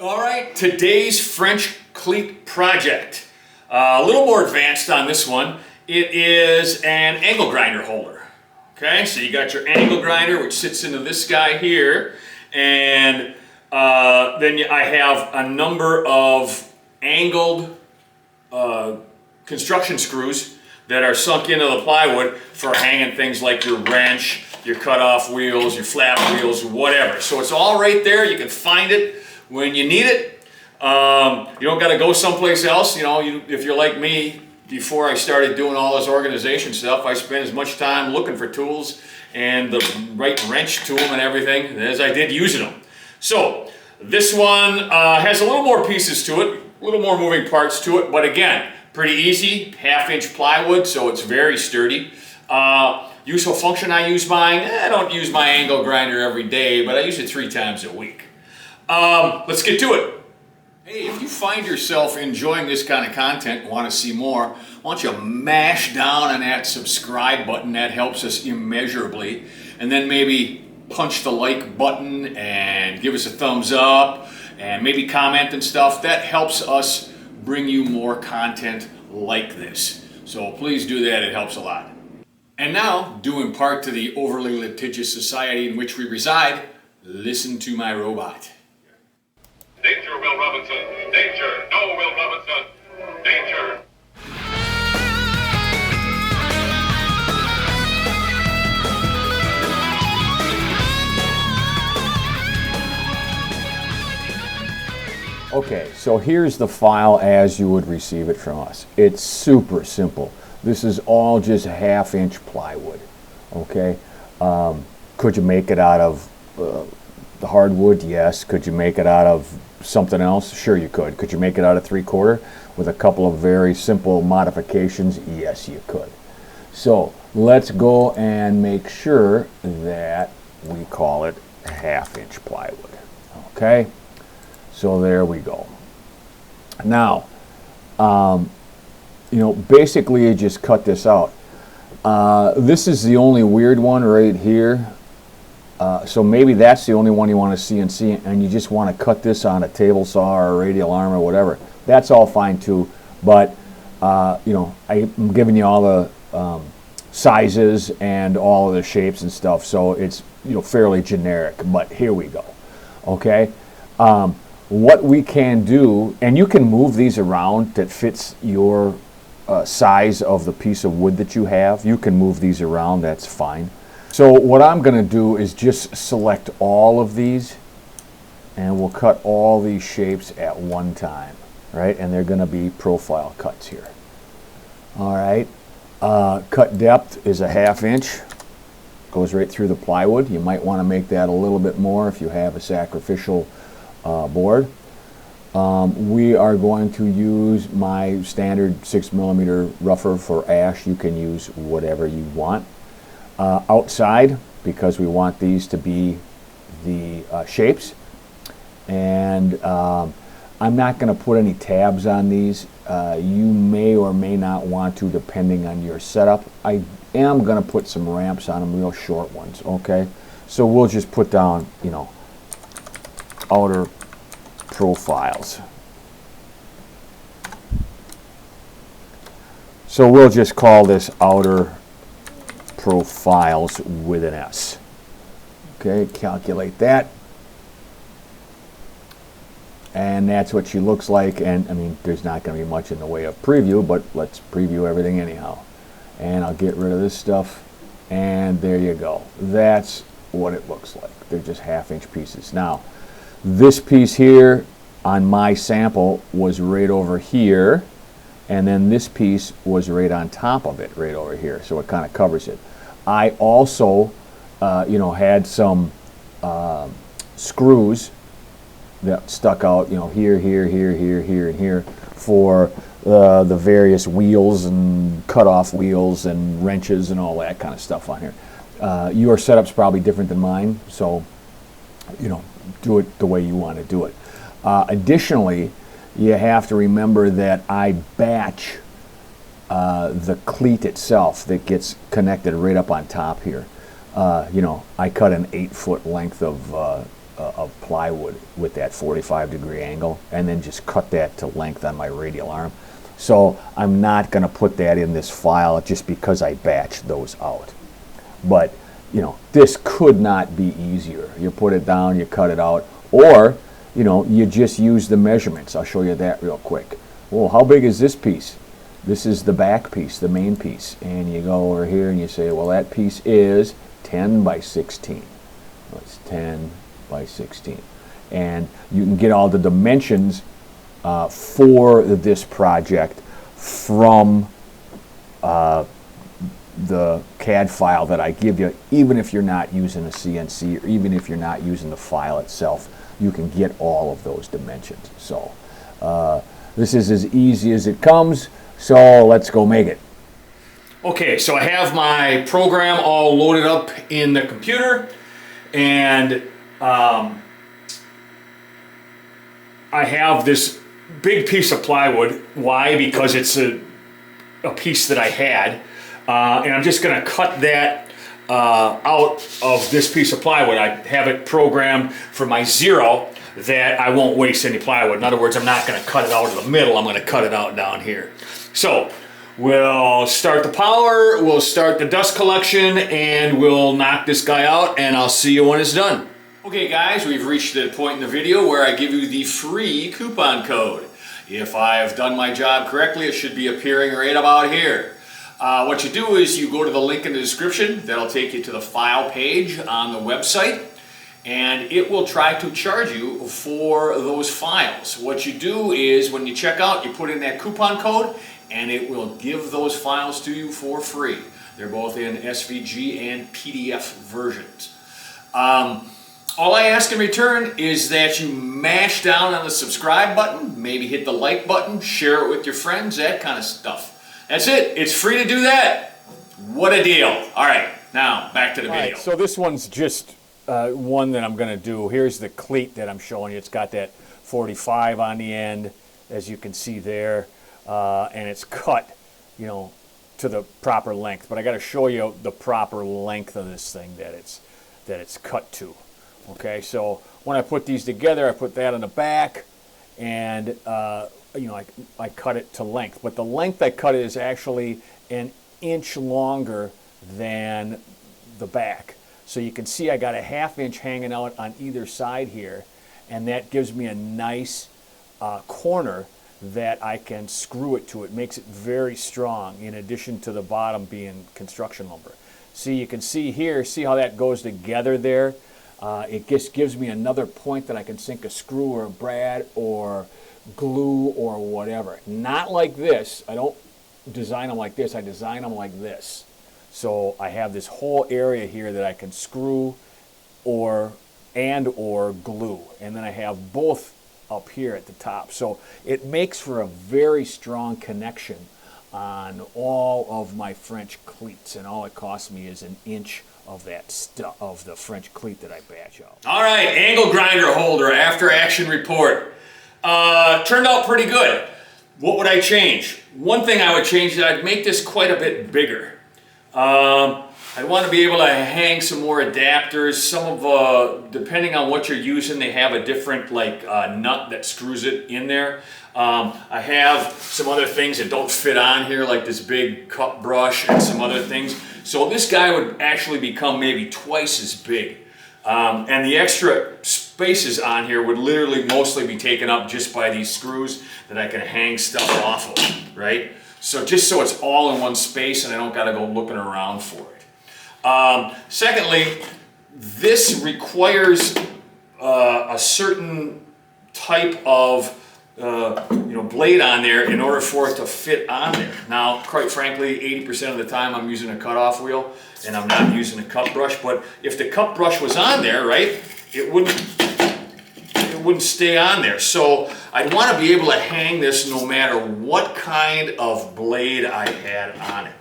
All right, today's French cleat project. A little more advanced on this one. It is an angle grinder holder. Okay, so you got your angle grinder, which sits into this guy here, and then I have a number of angled construction screws that are sunk into the plywood for hanging things like your wrench, your cutoff wheels, your flap wheels, whatever. So it's all right there. You can find it when you need it. You don't got to go someplace else. You know, if you're like me, before I started doing all this organization stuff, I spent as much time looking for tools and the right wrench to them and everything as I did using them. So this one has a little more pieces to it, a little more moving parts to it, but again, pretty easy, 1/2-inch plywood, so it's very sturdy. Useful function, I use mine. I don't use my angle grinder every day, but I use it 3 times a week. Let's get to it. Hey, if you find yourself enjoying this kind of content and want to see more, why don't you mash down on that subscribe button? That helps us immeasurably. And then maybe punch the like button and give us a thumbs up and maybe comment and stuff. That helps us bring you more content like this. So please do that, it helps a lot. And now, due in part to the overly litigious society in which we reside, listen to my robot. Danger, Will Robinson! Danger! No, Will Robinson! Danger! Okay, so here's the file as you would receive it from us. It's super simple. This is all just 1/2-inch plywood, okay? Could you make it out of the hardwood? Yes. Could you make it out of something else? Sure you could. Could you make it out of 3/4 with a couple of very simple modifications? Yes, you could. So let's go and make sure that we call it 1/2-inch plywood, okay? So there we go. Now, you know, basically you just cut this out. This is the only weird one right here. So maybe that's the only one you want to CNC, and you just want to cut this on a table saw or a radial arm or whatever. That's all fine too, but you know, I'm giving you all the sizes and all of the shapes and stuff, so it's, you know, fairly generic, but here we go. Okay, what we can do, and you can move these around that fits your size of the piece of wood that you have. You can move these around, that's fine. So what I'm going to do is just select all of these, and we'll cut all these shapes at one time, right? And they're going to be profile cuts here. All right, cut depth is a 1/2-inch, goes right through the plywood. You might want to make that a little bit more if you have a sacrificial board. We are going to use my standard 6mm rougher for ash. You can use whatever you want. Outside, because we want these to be the shapes, and I'm not going to put any tabs on these. You may or may not want to, depending on your setup. I am going to put some ramps on them, real short ones, okay? So we'll just put down, you know, outer profiles. So we'll just call this outer profiles with an S. Okay, calculate that. And that's what she looks like. And I mean, there's not going to be much in the way of preview, but let's preview everything anyhow. And I'll get rid of this stuff. And there you go. That's what it looks like. They're just 1/2-inch pieces. Now, this piece here on my sample was right over here. And then this piece was right on top of it, right over here. So it kind of covers it. I also, you know, had some screws that stuck out, you know, here, here, here, here, here, and here for the various wheels and cutoff wheels and wrenches and all that kind of stuff on here. Your setup's probably different than mine, so, you know, do it the way you want to do it. Additionally, you have to remember that I batch the cleat itself that gets connected right up on top here. You know, I cut an 8-foot length of of plywood with that 45-degree angle, and then just cut that to length on my radial arm. So I'm not going to put that in this file just because I batched those out. But you know, this could not be easier. You put it down, you cut it out, or you know, you just use the measurements. I'll show you that real quick. Well, how big is this piece? This is the back piece, the main piece, and you go over here and you say, well, that piece is 10 by 16. Well, it's 10 by 16, and you can get all the dimensions for this project from the CAD file that I give you. Even if you're not using a CNC, or even if you're not using the file itself, you can get all of those dimensions. So this is as easy as it comes, so let's go make it. Okay, so I have my program all loaded up in the computer, and I have this big piece of plywood. Why? Because it's a piece that I had, and I'm just going to cut that out of this piece of plywood. I have it programmed for my 0 that I won't waste any plywood. In other words, I'm not going to cut it out of the middle. I'm going to cut it out down here. So we'll start the power, we'll start the dust collection, and we'll knock this guy out, and I'll see you when it's done. Okay guys, we've reached the point in the video where I give you the free coupon code. If I have done my job correctly, it should be appearing right about here. What you do is you go to the link in the description. That'll take you to the file page on the website, and it will try to charge you for those files. What you do is when you check out, you put in that coupon code, and it will give those files to you for free. They're both in SVG and PDF versions. All I ask in return is that you mash down on the subscribe button, maybe hit the like button, share it with your friends, that kind of stuff. That's it. It's free to do that. What a deal. All right, now back to the video. Right, so this one's just one that I'm going to do. Here's the cleat that I'm showing you. It's got that 45 on the end, as you can see there, and it's cut, you know, to the proper length. But I got to show you the proper length of this thing that it's cut to. Okay, so when I put these together, I put that on the back, and you know, I cut it to length. But the length I cut it is actually an inch longer than the back. So you can see I got a 1/2 inch hanging out on either side here, and that gives me a nice corner that I can screw it to. It makes it very strong, in addition to the bottom being construction lumber. See, you can see here, see how that goes together there? It just gives me another point that I can sink a screw or a brad or glue or whatever. Not like this. I don't design them like this. I design them like this. So I have this whole area here that I can screw or glue. And then I have both up here at the top. So it makes for a very strong connection on all of my French cleats, and all it costs me is an inch of that stuff of the French cleat that I batch out. All right, angle grinder holder after action report. Turned out pretty good. What would I change? One thing I would change is I'd make this quite a bit bigger. I want to be able to hang some more adapters. Some of, depending on what you're using, they have a different nut that screws it in there. I have some other things that don't fit on here, like this big cup brush and some other things. So this guy would actually become maybe twice as big. And the extra spaces on here would literally mostly be taken up just by these screws that I can hang stuff off of, right? So just so it's all in one space and I don't gotta go looking around for it. Secondly, this requires a certain type of blade on there in order for it to fit on there. Now, quite frankly, 80% of the time I'm using a cutoff wheel and I'm not using a cut brush, but if the cut brush was on there, right, it wouldn't stay on there. So I'd want to be able to hang this no matter what kind of blade I had on it.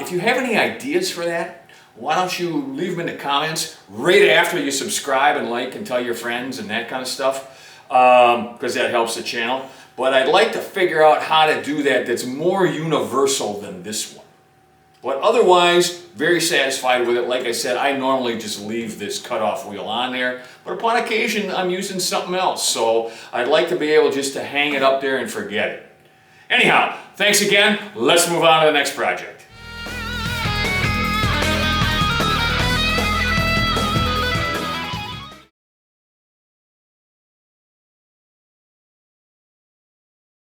If you have any ideas for that, why don't you leave them in the comments right after you subscribe and like and tell your friends and that kind of stuff, because that helps the channel. But I'd like to figure out how to do that that's more universal than this one. But otherwise, very satisfied with it. Like I said, I normally just leave this cutoff wheel on there, but upon occasion I'm using something else. So I'd like to be able just to hang it up there and forget it. Anyhow, thanks again. Let's move on to the next project.